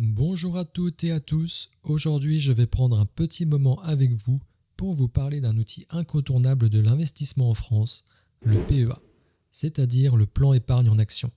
Bonjour à toutes et à tous, aujourd'hui je vais prendre un petit moment avec vous pour vous parler d'un outil incontournable de l'investissement en France, le PEA, c'est-à-dire le plan épargne en action.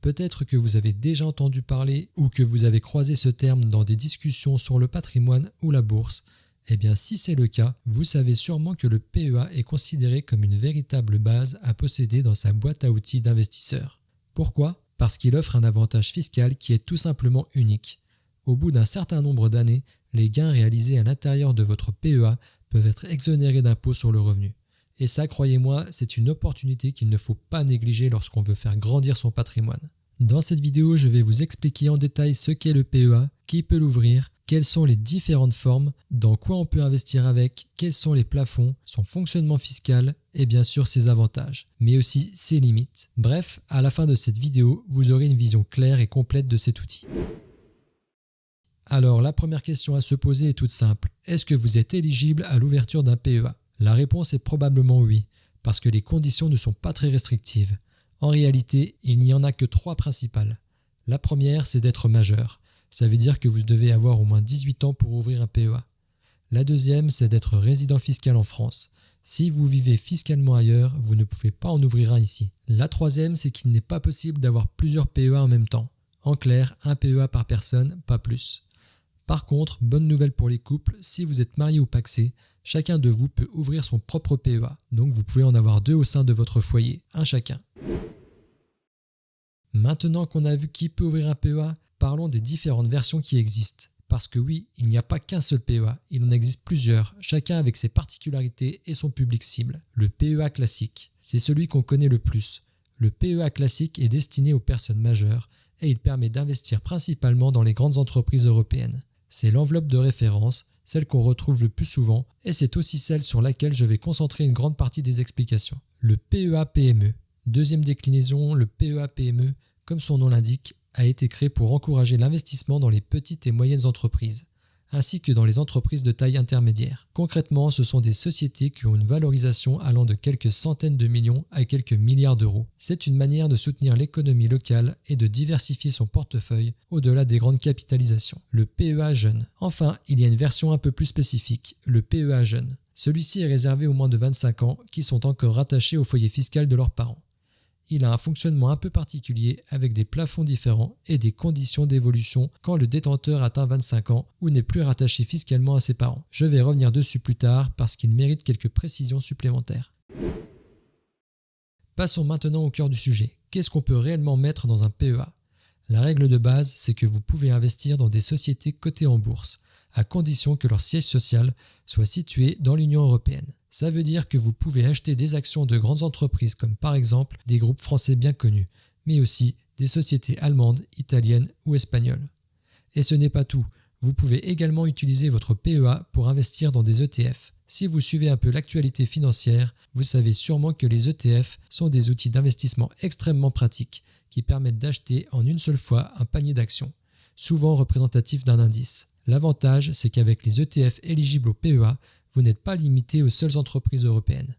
Peut-être que vous avez déjà entendu parler ou que vous avez croisé ce terme dans des discussions sur le patrimoine ou la bourse. Eh bien si c'est le cas, vous savez sûrement que le PEA est considéré comme une véritable base à posséder dans sa boîte à outils d'investisseur. Pourquoi ? Parce qu'il offre un avantage fiscal qui est tout simplement unique. Au bout d'un certain nombre d'années, les gains réalisés à l'intérieur de votre PEA peuvent être exonérés d'impôts sur le revenu. Et ça, croyez-moi, c'est une opportunité qu'il ne faut pas négliger lorsqu'on veut faire grandir son patrimoine. Dans cette vidéo, je vais vous expliquer en détail ce qu'est le PEA, qui peut l'ouvrir, quelles sont les différentes formes, dans quoi on peut investir avec, quels sont les plafonds, son fonctionnement fiscal et bien sûr ses avantages, mais aussi ses limites. Bref, à la fin de cette vidéo, vous aurez une vision claire et complète de cet outil. Alors, la première question à se poser est toute simple. Est-ce que vous êtes éligible à l'ouverture d'un PEA ? La réponse est probablement oui, parce que les conditions ne sont pas très restrictives. En réalité, il n'y en a que 3 principales. La première, c'est d'être majeur. Ça veut dire que vous devez avoir au moins 18 ans pour ouvrir un PEA. La deuxième, c'est d'être résident fiscal en France. Si vous vivez fiscalement ailleurs, vous ne pouvez pas en ouvrir un ici. La troisième, c'est qu'il n'est pas possible d'avoir plusieurs PEA en même temps. En clair, un PEA par personne, pas plus. Par contre, bonne nouvelle pour les couples, si vous êtes marié ou pacsé, chacun de vous peut ouvrir son propre PEA. Donc vous pouvez en avoir 2 au sein de votre foyer, un chacun. Maintenant qu'on a vu qui peut ouvrir un PEA, parlons des différentes versions qui existent. Parce que oui, il n'y a pas qu'un seul PEA, il en existe plusieurs, chacun avec ses particularités et son public cible. Le PEA classique, c'est celui qu'on connaît le plus. Le PEA classique est destiné aux personnes majeures et il permet d'investir principalement dans les grandes entreprises européennes. C'est l'enveloppe de référence, celle qu'on retrouve le plus souvent, et c'est aussi celle sur laquelle je vais concentrer une grande partie des explications. Le PEA PME. Deuxième déclinaison, le PEA PME, comme son nom l'indique, a été créé pour encourager l'investissement dans les petites et moyennes entreprises, ainsi que dans les entreprises de taille intermédiaire. Concrètement, ce sont des sociétés qui ont une valorisation allant de quelques centaines de millions à quelques milliards d'euros. C'est une manière de soutenir l'économie locale et de diversifier son portefeuille au-delà des grandes capitalisations. Le PEA jeune. Enfin, il y a une version un peu plus spécifique, le PEA jeune. Celui-ci est réservé aux moins de 25 ans qui sont encore rattachés au foyer fiscal de leurs parents. Il a un fonctionnement un peu particulier avec des plafonds différents et des conditions d'évolution quand le détenteur atteint 25 ans ou n'est plus rattaché fiscalement à ses parents. Je vais revenir dessus plus tard parce qu'il mérite quelques précisions supplémentaires. Passons maintenant au cœur du sujet. Qu'est-ce qu'on peut réellement mettre dans un PEA ? La règle de base, c'est que vous pouvez investir dans des sociétés cotées en bourse, à condition que leur siège social soit situé dans l'Union européenne. Ça veut dire que vous pouvez acheter des actions de grandes entreprises comme par exemple des groupes français bien connus, mais aussi des sociétés allemandes, italiennes ou espagnoles. Et ce n'est pas tout, vous pouvez également utiliser votre PEA pour investir dans des ETF. Si vous suivez un peu l'actualité financière, vous savez sûrement que les ETF sont des outils d'investissement extrêmement pratiques qui permettent d'acheter en une seule fois un panier d'actions, souvent représentatif d'un indice. L'avantage, c'est qu'avec les ETF éligibles au PEA, vous n'êtes pas limité aux seules entreprises européennes.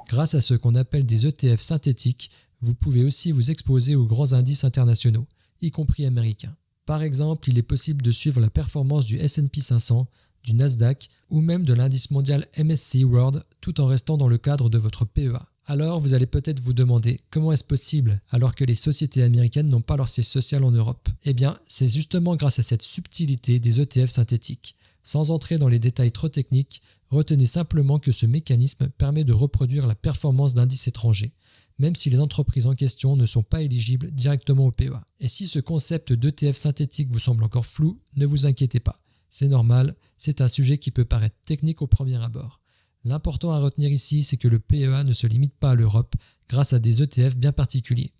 Grâce à ce qu'on appelle des ETF synthétiques, vous pouvez aussi vous exposer aux grands indices internationaux, y compris américains. Par exemple, il est possible de suivre la performance du S&P 500, du Nasdaq ou même de l'indice mondial MSCI World tout en restant dans le cadre de votre PEA. Alors, vous allez peut-être vous demander comment est-ce possible alors que les sociétés américaines n'ont pas leur siège social en Europe ? Eh bien, c'est justement grâce à cette subtilité des ETF synthétiques. Sans entrer dans les détails trop techniques, retenez simplement que ce mécanisme permet de reproduire la performance d'indices étrangers, même si les entreprises en question ne sont pas éligibles directement au PEA. Et si ce concept d'ETF synthétique vous semble encore flou, ne vous inquiétez pas. C'est normal, c'est un sujet qui peut paraître technique au premier abord. L'important à retenir ici, c'est que le PEA ne se limite pas à l'Europe grâce à des ETF bien particuliers.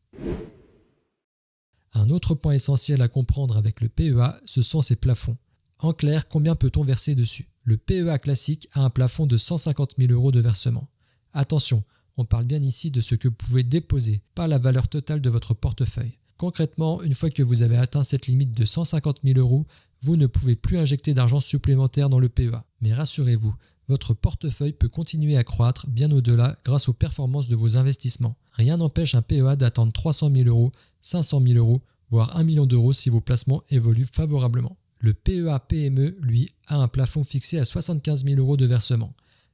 Un autre point essentiel à comprendre avec le PEA, ce sont ses plafonds. En clair, combien peut-on verser dessus ? Le PEA classique a un plafond de 150 000 € de versement. Attention, on parle bien ici de ce que vous pouvez déposer, pas la valeur totale de votre portefeuille. Concrètement, une fois que vous avez atteint cette limite de 150 000 €, vous ne pouvez plus injecter d'argent supplémentaire dans le PEA. Mais rassurez-vous, votre portefeuille peut continuer à croître bien au-delà grâce aux performances de vos investissements. Rien n'empêche un PEA d'atteindre 300 000 €, 500 000 € voire 1 million d'euros si vos placements évoluent favorablement. Le PEA-PME, lui, a un plafond fixé à 75 000 euros de versement.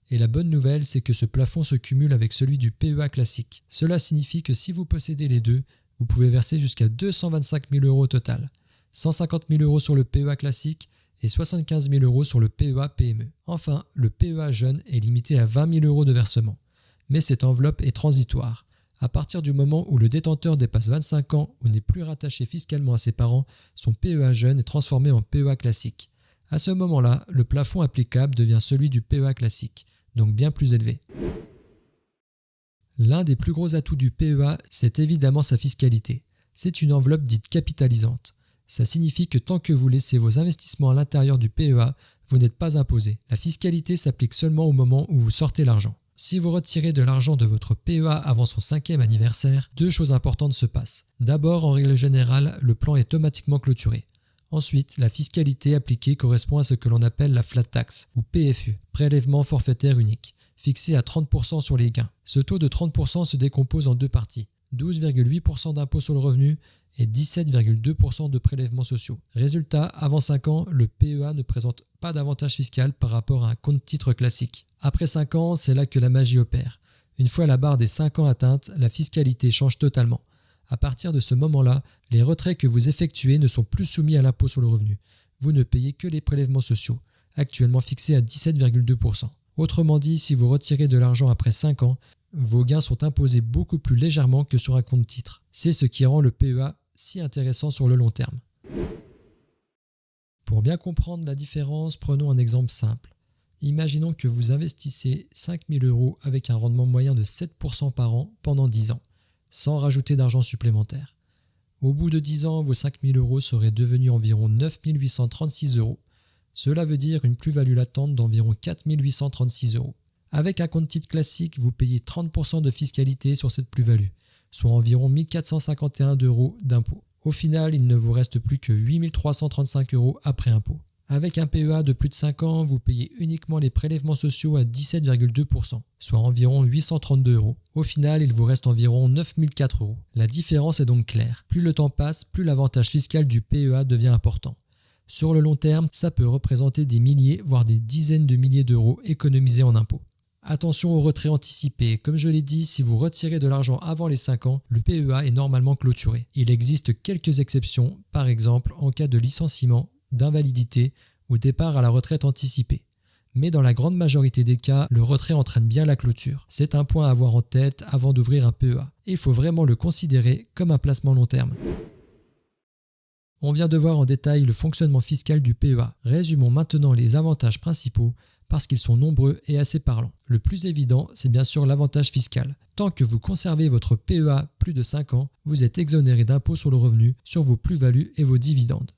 Et la bonne nouvelle, c'est que ce plafond se cumule avec celui du PEA classique. Cela signifie que si vous possédez les deux, vous pouvez verser jusqu'à 225 000 euros au total. 150 000 euros sur le PEA classique et 75 000 euros sur le PEA-PME. Enfin, le PEA jeune est limité à 20 000 euros de versement. Mais cette enveloppe est transitoire. À partir du moment où le détenteur dépasse 25 ans ou n'est plus rattaché fiscalement à ses parents, son PEA jeune est transformé en PEA classique. À ce moment-là, le plafond applicable devient celui du PEA classique, donc bien plus élevé. L'un des plus gros atouts du PEA, c'est évidemment sa fiscalité. C'est une enveloppe dite capitalisante. Ça signifie que tant que vous laissez vos investissements à l'intérieur du PEA, vous n'êtes pas imposé. La fiscalité s'applique seulement au moment où vous sortez l'argent. Si vous retirez de l'argent de votre PEA avant son 5e anniversaire, deux choses importantes se passent. D'abord, en règle générale, le plan est automatiquement clôturé. Ensuite, la fiscalité appliquée correspond à ce que l'on appelle la flat tax, ou PFU, prélèvement forfaitaire unique, fixé à 30% sur les gains. Ce taux de 30% se décompose en deux parties, 12,8% d'impôt sur le revenu et 17,2% de prélèvements sociaux. Résultat, avant 5 ans, le PEA ne présente pas d'avantage fiscal par rapport à un compte-titre classique. Après 5 ans, c'est là que la magie opère. Une fois la barre des 5 ans atteinte, la fiscalité change totalement. À partir de ce moment-là, les retraits que vous effectuez ne sont plus soumis à l'impôt sur le revenu. Vous ne payez que les prélèvements sociaux, actuellement fixés à 17,2%. Autrement dit, si vous retirez de l'argent après 5 ans, vos gains sont imposés beaucoup plus légèrement que sur un compte-titre. C'est ce qui rend le PEA si intéressant sur le long terme. Pour bien comprendre la différence, prenons un exemple simple. Imaginons que vous investissez 5 000 euros avec un rendement moyen de 7% par an pendant 10 ans, sans rajouter d'argent supplémentaire. Au bout de 10 ans, vos 5 000 euros seraient devenus environ 9 836 euros. Cela veut dire une plus-value latente d'environ 4 836 euros. Avec un compte-titre classique, vous payez 30% de fiscalité sur cette plus-value, soit environ 1 451 euros d'impôt. Au final, il ne vous reste plus que 8 335 euros après impôt. Avec un PEA de plus de 5 ans, vous payez uniquement les prélèvements sociaux à 17,2%, soit environ 832 euros. Au final, il vous reste environ 9 004 euros. La différence est donc claire. Plus le temps passe, plus l'avantage fiscal du PEA devient important. Sur le long terme, ça peut représenter des milliers, voire des dizaines de milliers d'euros économisés en impôts. Attention au retrait anticipé. Comme je l'ai dit, si vous retirez de l'argent avant les 5 ans, le PEA est normalement clôturé. Il existe quelques exceptions, par exemple en cas de licenciement, d'invalidité ou départ à la retraite anticipée. Mais dans la grande majorité des cas, le retrait entraîne bien la clôture. C'est un point à avoir en tête avant d'ouvrir un PEA. Il faut vraiment le considérer comme un placement long terme. On vient de voir en détail le fonctionnement fiscal du PEA. Résumons maintenant les avantages principaux parce qu'ils sont nombreux et assez parlants. Le plus évident, c'est bien sûr l'avantage fiscal. Tant que vous conservez votre PEA plus de 5 ans, vous êtes exonéré d'impôt sur le revenu sur vos plus-values et vos dividendes.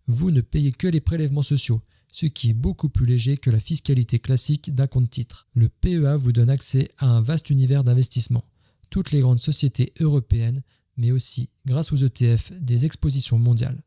Vous ne payez que les prélèvements sociaux, ce qui est beaucoup plus léger que la fiscalité classique d'un compte-titre. Le PEA vous donne accès à un vaste univers d'investissement. Toutes les grandes sociétés européennes, mais aussi, grâce aux ETF, des expositions mondiales.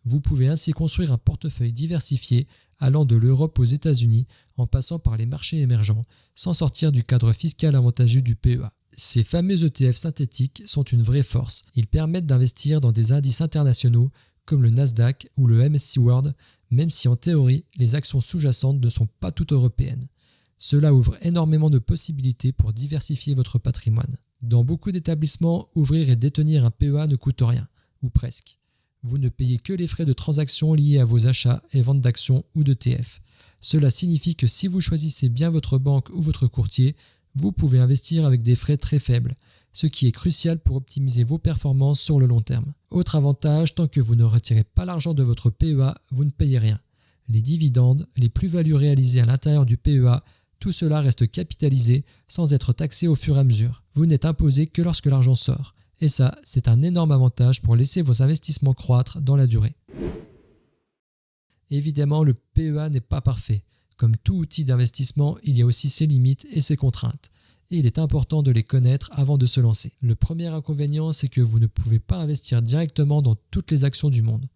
Vous pouvez ainsi construire un portefeuille diversifié allant de l'Europe aux États-Unis en passant par les marchés émergents, sans sortir du cadre fiscal avantageux du PEA. Ces fameux ETF synthétiques sont une vraie force. Ils permettent d'investir dans des indices internationaux comme le Nasdaq ou le MSCI World, même si en théorie, les actions sous-jacentes ne sont pas toutes européennes. Cela ouvre énormément de possibilités pour diversifier votre patrimoine. Dans beaucoup d'établissements, ouvrir et détenir un PEA ne coûte rien, ou presque. Vous ne payez que les frais de transaction liés à vos achats et ventes d'actions ou d'ETF. Cela signifie que si vous choisissez bien votre banque ou votre courtier, vous pouvez investir avec des frais très faibles, ce qui est crucial pour optimiser vos performances sur le long terme. Autre avantage, tant que vous ne retirez pas l'argent de votre PEA, vous ne payez rien. Les dividendes, les plus-values réalisées à l'intérieur du PEA, tout cela reste capitalisé sans être taxé au fur et à mesure. Vous n'êtes imposé que lorsque l'argent sort. Et ça, c'est un énorme avantage pour laisser vos investissements croître dans la durée. Évidemment, le PEA n'est pas parfait. Comme tout outil d'investissement, il y a aussi ses limites et ses contraintes. Et il est important de les connaître avant de se lancer. Le premier inconvénient, c'est que vous ne pouvez pas investir directement dans toutes les actions du monde.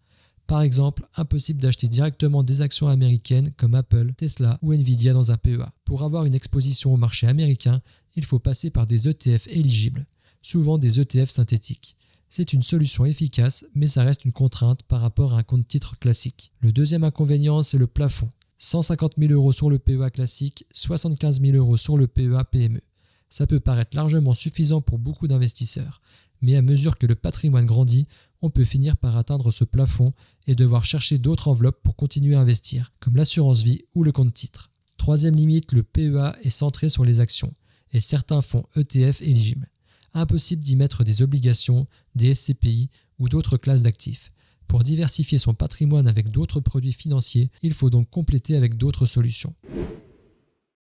Par exemple, impossible d'acheter directement des actions américaines comme Apple, Tesla ou Nvidia dans un PEA. Pour avoir une exposition au marché américain, il faut passer par des ETF éligibles, souvent des ETF synthétiques. C'est une solution efficace, mais ça reste une contrainte par rapport à un compte titre classique. Le deuxième inconvénient, c'est le plafond. 150 000 € sur le PEA classique, 75 000 € sur le PEA PME. Ça peut paraître largement suffisant pour beaucoup d'investisseurs, mais à mesure que le patrimoine grandit, on peut finir par atteindre ce plafond et devoir chercher d'autres enveloppes pour continuer à investir, comme l'assurance vie ou le compte titre. Troisième limite, le PEA est centré sur les actions, et certains fonds ETF éligibles. Impossible d'y mettre des obligations, des SCPI ou d'autres classes d'actifs. Pour diversifier son patrimoine avec d'autres produits financiers, il faut donc compléter avec d'autres solutions.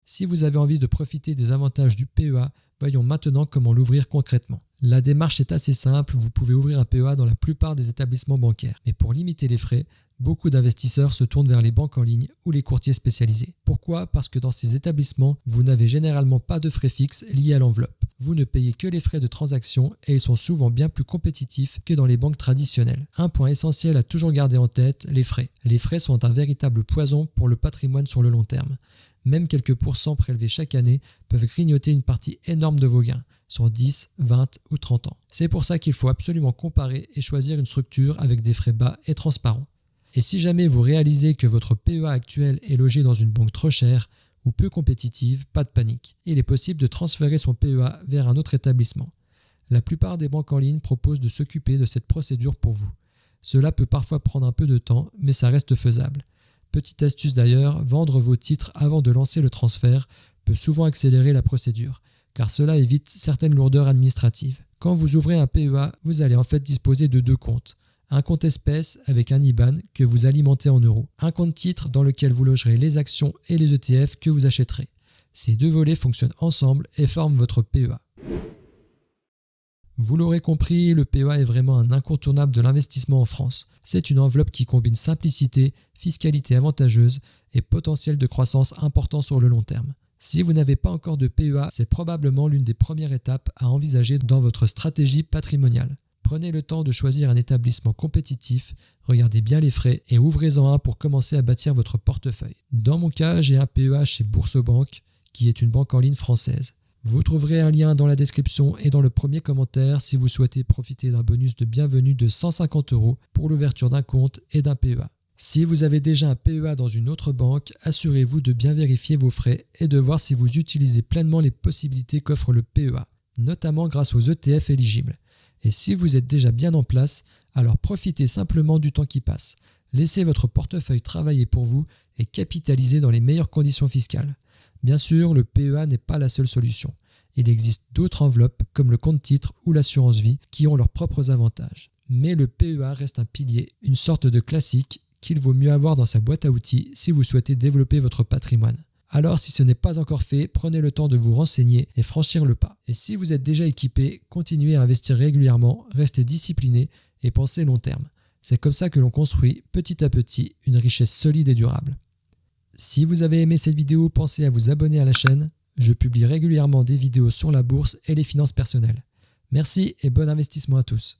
Si vous avez envie de profiter des avantages du PEA, voyons maintenant comment l'ouvrir concrètement. La démarche est assez simple, vous pouvez ouvrir un PEA dans la plupart des établissements bancaires. Mais pour limiter les frais, beaucoup d'investisseurs se tournent vers les banques en ligne ou les courtiers spécialisés. Pourquoi ? Parce que dans ces établissements, vous n'avez généralement pas de frais fixes liés à l'enveloppe. Vous ne payez que les frais de transaction et ils sont souvent bien plus compétitifs que dans les banques traditionnelles. Un point essentiel à toujours garder en tête, les frais. Les frais sont un véritable poison pour le patrimoine sur le long terme. Même quelques pourcents prélevés chaque année peuvent grignoter une partie énorme de vos gains, sur 10, 20 ou 30 ans. C'est pour ça qu'il faut absolument comparer et choisir une structure avec des frais bas et transparents. Et si jamais vous réalisez que votre PEA actuel est logé dans une banque trop chère ou peu compétitive, pas de panique. Il est possible de transférer son PEA vers un autre établissement. La plupart des banques en ligne proposent de s'occuper de cette procédure pour vous. Cela peut parfois prendre un peu de temps, mais ça reste faisable. Petite astuce d'ailleurs, vendre vos titres avant de lancer le transfert peut souvent accélérer la procédure, car cela évite certaines lourdeurs administratives. Quand vous ouvrez un PEA, vous allez en fait disposer de deux comptes. Un compte espèce avec un IBAN que vous alimentez en euros. Un compte titre dans lequel vous logerez les actions et les ETF que vous achèterez. Ces deux volets fonctionnent ensemble et forment votre PEA. Vous l'aurez compris, le PEA est vraiment un incontournable de l'investissement en France. C'est une enveloppe qui combine simplicité, fiscalité avantageuse et potentiel de croissance important sur le long terme. Si vous n'avez pas encore de PEA, c'est probablement l'une des premières étapes à envisager dans votre stratégie patrimoniale. Prenez le temps de choisir un établissement compétitif, regardez bien les frais et ouvrez-en un pour commencer à bâtir votre portefeuille. Dans mon cas, j'ai un PEA chez Boursorama, qui est une banque en ligne française. Vous trouverez un lien dans la description et dans le premier commentaire si vous souhaitez profiter d'un bonus de bienvenue de 150 € pour l'ouverture d'un compte et d'un PEA. Si vous avez déjà un PEA dans une autre banque, assurez-vous de bien vérifier vos frais et de voir si vous utilisez pleinement les possibilités qu'offre le PEA, notamment grâce aux ETF éligibles. Et si vous êtes déjà bien en place, alors profitez simplement du temps qui passe. Laissez votre portefeuille travailler pour vous et capitalisez dans les meilleures conditions fiscales. Bien sûr, le PEA n'est pas la seule solution. Il existe d'autres enveloppes comme le compte titre ou l'assurance vie qui ont leurs propres avantages. Mais le PEA reste un pilier, une sorte de classique qu'il vaut mieux avoir dans sa boîte à outils si vous souhaitez développer votre patrimoine. Alors si ce n'est pas encore fait, prenez le temps de vous renseigner et franchir le pas. Et si vous êtes déjà équipé, continuez à investir régulièrement, restez discipliné et pensez long terme. C'est comme ça que l'on construit petit à petit une richesse solide et durable. Si vous avez aimé cette vidéo, pensez à vous abonner à la chaîne. Je publie régulièrement des vidéos sur la bourse et les finances personnelles. Merci et bon investissement à tous.